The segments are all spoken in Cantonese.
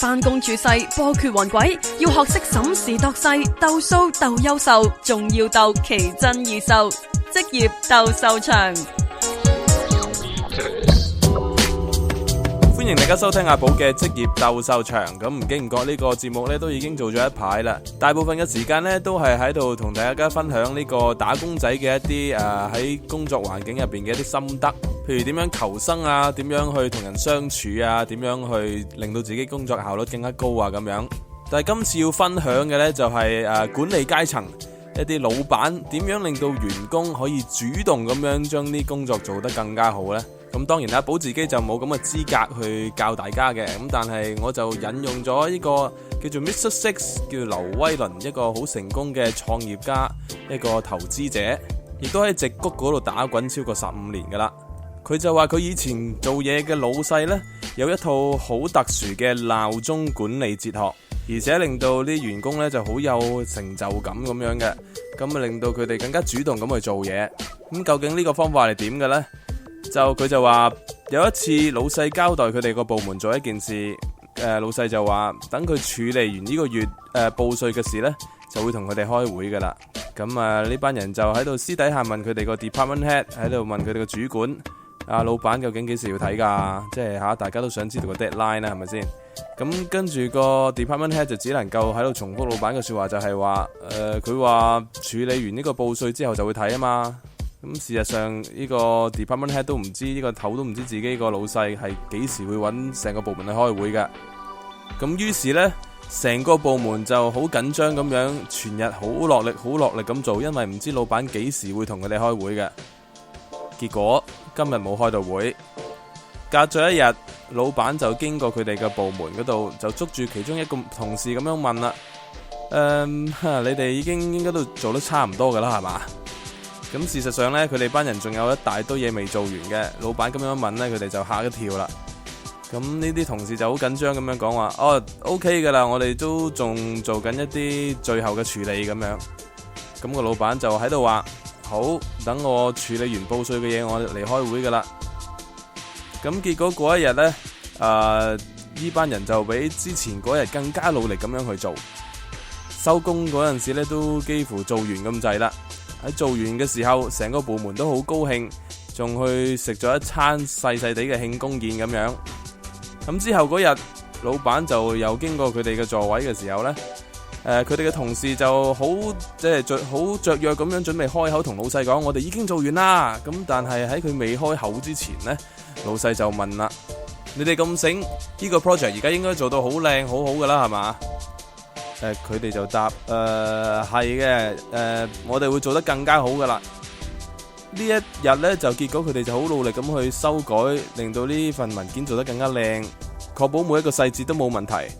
辦公處世，波譎雲詭，要學識審時度勢，鬥數鬥優秀，仲要鬥奇珍異獸，職業鬥獸場。歡迎大家收聽阿寶嘅職業鬥獸場。咁唔經唔覺呢個節目呢都已經做咗一排啦，大部分嘅時間呢都係喺度同大家分享呢個打工仔嘅一啲喺工作環境入邊嘅一啲心得，譬如點樣求生啊，點樣去同人相處啊，點樣去令到自己工作效率更加高啊咁樣。但係今次要分享嘅呢，就係管理階層一啲老闆點樣令到員工可以主動咁樣將啲工作做得更加好呢？咁當然阿寶自己就冇咁嘅資格去教大家嘅，咁但係我就引用咗呢個叫做 Mr. Six， 叫劉威倫，一個好成功嘅創業家，一個投資者，亦都喺矽谷嗰度打滾超過15年噶啦。佢就話佢以前做嘢嘅老細呢，有一套好特殊嘅鬧鐘管理哲學，而且令到啲員工呢就好有成就感咁樣嘅，咁啊令到佢哋更加主動咁去做嘢。咁究竟呢個方法係點嘅呢？佢就話有一次老細交代佢哋個部門做一件事，老細就話等佢處理完呢個月報稅嘅事呢，就會同佢哋開會噶啦。咁呢班人就喺度私底下問佢哋個 department head， 喺度問佢哋個主管，老闆究竟幾時要睇噶？即係大家都想知道個 deadline 啦，係咪先？咁跟住個 department head 就只能夠喺度重複老闆嘅說話，就係話佢話處理完呢個報稅之後就會睇啊嘛。咁事實上呢個 department head 都唔知，呢個頭都唔知自己個老細係幾時會揾成個部門去開會㗎。咁於是呢，成個部門就好緊張咁樣，全日好落力咁做，因為唔知老闆幾時會同佢哋開會嘅。結果今日冇開到會，隔咗一日，老闆就經過佢哋嘅部門嗰度，就捉住其中一個同事咁樣問啦：你哋已經應該都做得差唔多㗎啦，係嘛？咁事實上呢，佢哋班人仲有一大堆嘢未做完嘅。老闆咁樣問呢，佢哋就嚇一跳啦。咁呢啲同事就好緊張咁樣講話：OK 噶啦，我哋都仲做緊一啲最後嘅處理咁樣。咁個老闆就喺度話：好，等我處理完報稅嘅嘢，我嚟開會噶啦。咁結果嗰一日呢，呢班人就比之前嗰日更加努力咁樣去做。收工嗰陣時呢，都幾乎做完咁滯啦。喺做完嘅時候，成個部門都好高興，仲去食咗一餐細細地嘅慶功宴咁樣。咁之後嗰日，老闆就又經過佢哋嘅座位嘅時候呢，佢哋嘅同事就好雀躍咁樣準備開口同老細講：我哋已經做完啦。咁但係喺佢未開口之前呢，老細就問啦：你哋咁醒，呢個 project 而家應該做到好靚好好噶啦，係嘛？佢哋就答：係嘅，我哋會做得更加好噶啦。呢一日呢，就結果佢哋就好努力咁去修改，令到呢份文件做得更加靚，確保每一個細節都冇問題。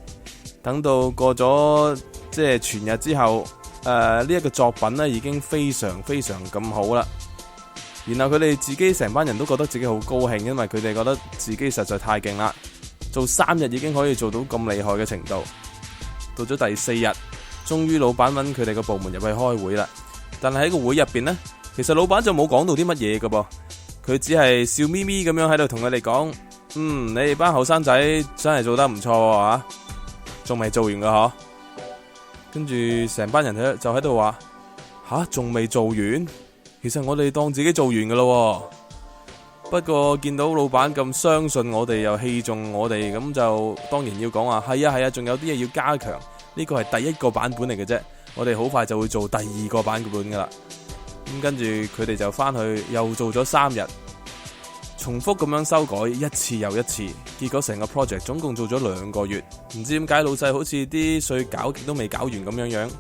等到過咗全日之後，呢一個作品呢已經非常非常咁好啦。然後佢哋自己成班人都覺得自己好高興，因為佢哋覺得自己實在太勁啦，做3日已經可以做到咁厲害嘅程度。到咗第4日，終於老闆揾佢哋個部門入去開會啦。但係喺個會入邊呢，其實老闆就冇講到啲乜嘢㗎噃，佢只係笑咪咪咁樣喺度同佢哋講：你哋班後生仔真係做得唔錯啊，仲未做完㗎嗬。跟住成班人就喺度話：仲未做完？其實我哋當自己做完㗎咯。不過見到老闆咁相信我哋，又器重我哋，咁就當然要講話係啊，仲有啲嘢要加強。呢個係第一個版本嚟嘅啫，我哋好快就會做第2個版本噶啦。咁跟住佢哋就翻去又做咗3日，重複咁樣修改一次又一次，結果成個 project 總共做咗2個月。唔知點解老細好似啲稅搞極都未搞完咁樣，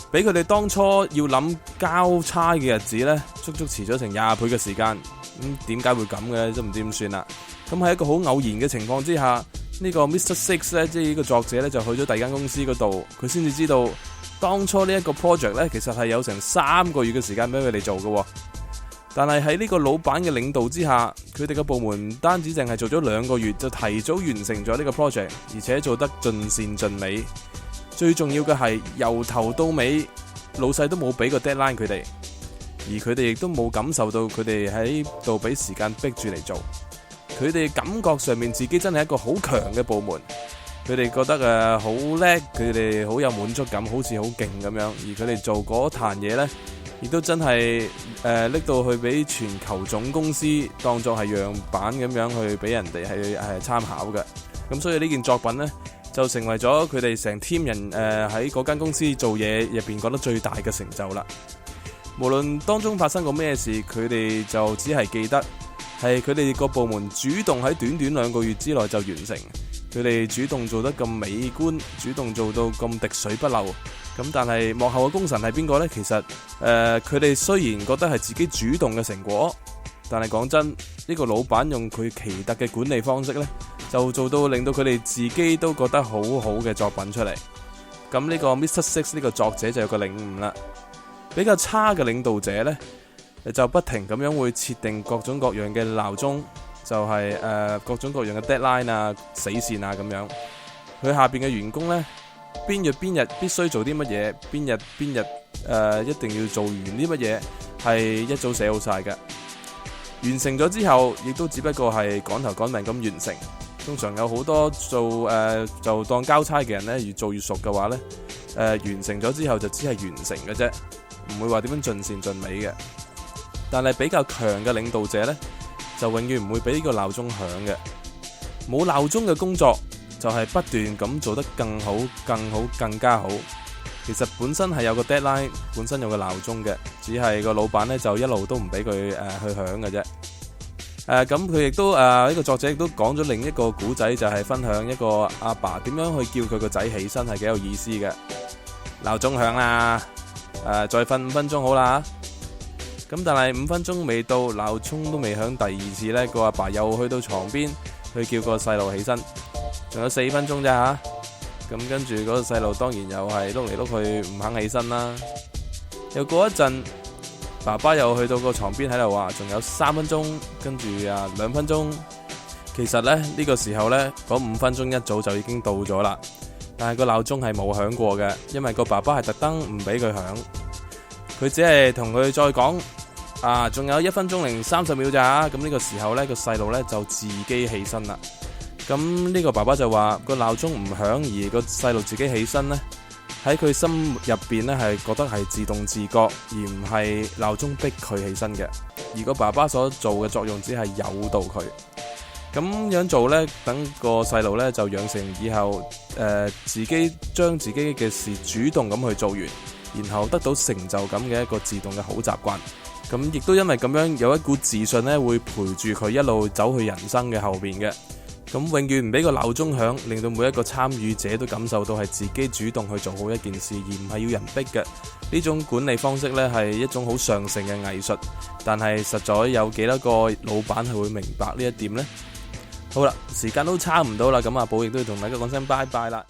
俾佢哋當初要諗交差嘅日子呢，足足遲咗成20倍嘅時間。咁點解會咁嘅都唔知點算啦。咁喺一個好偶然嘅情況之下，呢個 Mr. Six 咧，即係呢個作者咧，就去咗第二間公司嗰度，佢先至知道當初呢一個 project 咧，其實係有成3個月嘅時間俾佢哋做嘅。但係喺呢個老闆嘅領導之下，佢哋嘅部門唔單止淨係做咗2個月就提早完成咗呢個 project， 而且做得盡善盡美。最重要嘅係由頭到尾，老細都冇俾個 deadline 佢哋。而佢哋亦都冇感受到佢哋喺度俾時間逼住嚟做，佢哋感覺上面自己真係一個好強嘅部門，佢哋覺得好叻，佢哋好有滿足感，好似好勁咁樣。而佢哋做嗰壇嘢呢，亦都真係拎到去俾全球總公司當作係樣板咁樣去俾人哋係參考嘅。咁所以呢件作品呢，就成為咗佢哋成 team 人喺嗰間公司做嘢入邊覺得最大嘅成就啦。無論當中發生過咩事，佢哋就只係記得係佢哋個部門主動喺短短2個月之內就完成。佢哋主動做得咁美觀，主動做到咁滴水不漏。咁但係幕後嘅功臣係邊個呢？其實佢哋雖然覺得係自己主動嘅成果，但係講真，呢個老闆用佢奇特嘅管理方式呢，就做到令到佢哋自己都覺得好好嘅作品出嚟。咁呢個 Mr. Six 呢個作者就有個領悟啦。比較差嘅領導者呢，就不停咁樣會設定各種各樣嘅鬧鐘，就係各種各樣嘅 deadline 啊、死線啊咁樣。佢下邊嘅員工呢，邊日必須做啲乜嘢，邊日一定要做完啲乜嘢，係一早寫好晒嘅。完成咗之後，亦都只不過係趕頭趕命咁完成。通常有好多做就當交差嘅人呢，越做越熟嘅話呢，完成咗之後就只係完成嘅啫，唔會話點樣盡善盡美嘅。但係比較強嘅領導者呢，就永遠唔會俾呢個鬧鐘響嘅。冇鬧鐘嘅工作就係不斷咁做得更好、更加好。其實本身係有個 deadline， 本身有個鬧鐘嘅，只係個老闆呢就一路都唔俾佢去響嘅啫。咁佢亦都呢個作者亦都講咗另一個古仔，就係分享一個阿爸點樣去叫佢個仔起身，係幾有意思嘅。鬧鐘響啦，再瞓5分鐘好啦。咁但係5分鐘未到，鬧鐘都未響，第二次呢個阿爸又去到床邊去叫個細路起身，仲有4分鐘啫吓。咁跟住嗰個細路當然又係碌嚟碌去唔肯起身啦。又過一陣，爸爸又去到個床邊喺度話仲有3分鐘，跟住2分鐘。其實呢個時候呢，嗰5分鐘一早就已經到咗啦，但係個鬧鐘係冇響過嘅，因為個爸爸係特登唔俾佢響。佢只係同佢再講仲有1分鐘零30秒咋。咁呢個時候呢，個細路呢就自己起身啦。咁呢個爸爸就話個鬧鐘唔響，而個細路自己起身呢，喺佢心入邊呢係覺得係自動自覺，而唔係鬧鐘逼佢起身嘅。而個爸爸所做嘅作用只係誘導佢。咁樣做呢，等個細路呢就養成以後自己將自己嘅事主動咁去做完，然後得到成就感嘅一個自動嘅好習慣。咁亦都因為咁樣有一股自信呢，會陪住佢一路走去人生嘅後邊嘅。咁永遠唔俾個鬧鐘響，令到每一個參與者都感受到係自己主動去做好一件事，而唔係要人逼嘅。呢種管理方式呢，係一種好上乘嘅藝術，但係實在有幾多個老闆係會明白呢一點呢？好啦，時間都差唔多啦，咁阿寶亦都要同大家講聲拜拜啦。